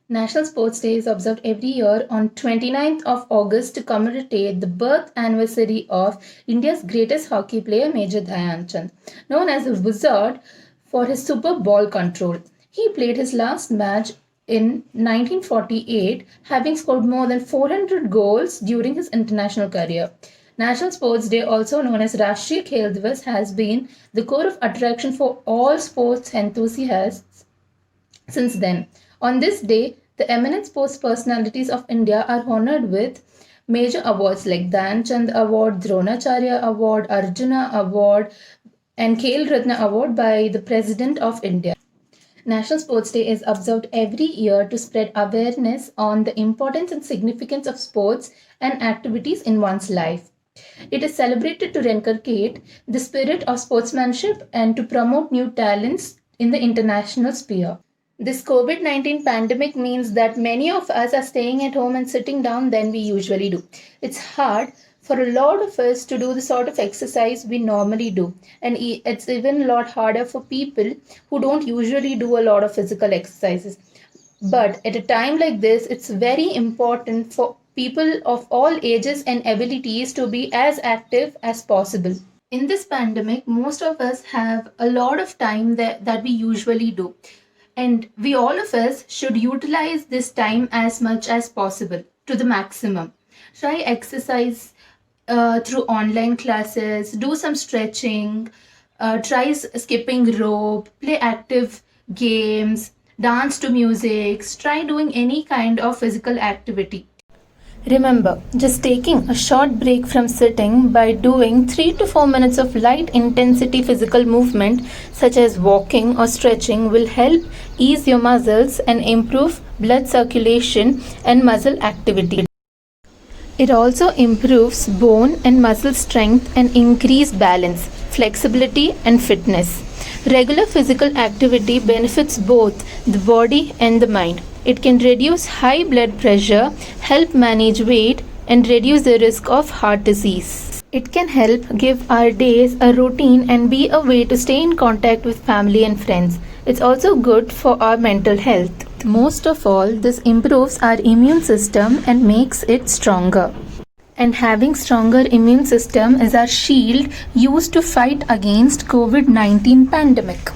National Sports Day is observed every year on 29th of August to commemorate the birth anniversary of India's greatest hockey player Major Dhyan Chand, known as the Wizard for his super ball control. He played his last match in 1948, having scored more than 400 goals during his international career. National Sports Day, also known as Rashtriya Khel Divas, has been the core of attraction for all sports enthusiasts since then. On this day, the eminent sports personalities of India are honored with major awards like Dhyan Chand Award, Dronacharya Award, Arjuna Award, and Khel Ratna Award by the President of India. National Sports Day is observed every year to spread awareness on the importance and significance of sports and activities in one's life. It is celebrated to inculcate the spirit of sportsmanship and to promote new talents in the international sphere. This COVID 19 pandemic means that many of us are staying at home and sitting down than we usually do. It's hard for a lot of us to do the sort of exercise we normally do, and it's even a lot harder for people who don't usually do a lot of physical exercises. But at a time like this, it's very important for people of all ages and abilities to be as active as possible. In this pandemic, most of us have a lot of time that we usually do. And we all of us should utilize this time as much as possible to the maximum. Try exercise through online classes, do some stretching, try skipping rope, play active games, dance to music, try doing any kind of physical activity. Remember, just taking a short break from sitting by doing 3 to 4 minutes of light intensity physical movement, such as walking or stretching, will help ease your muscles and improve blood circulation and muscle activity. It also improves bone and muscle strength and increased balance, flexibility, and fitness. Regular physical activity benefits both the body and the mind. It can reduce high blood pressure, help manage weight, and reduce the risk of heart disease. It can help give our days a routine and be a way to stay in contact with family and friends. It's also good for our mental health. Most of all, this improves our immune system and makes it stronger. And having stronger immune system is our shield used to fight against COVID-19 pandemic.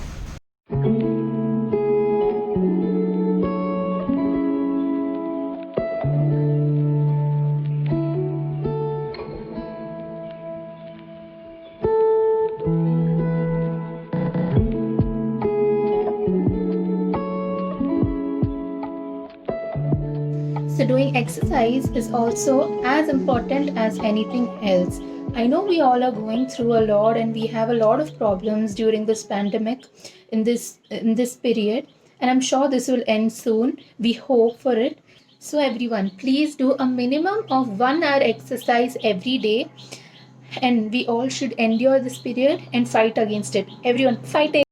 So, doing exercise is also as important as anything else. I know we all are going through a lot and we have a lot of problems during this pandemic in this period, and I'm sure this will end soon. We hope for it. So everyone, please do a minimum of 1 hour exercise every day, and we all should endure this period and fight against it. Everyone, fight it.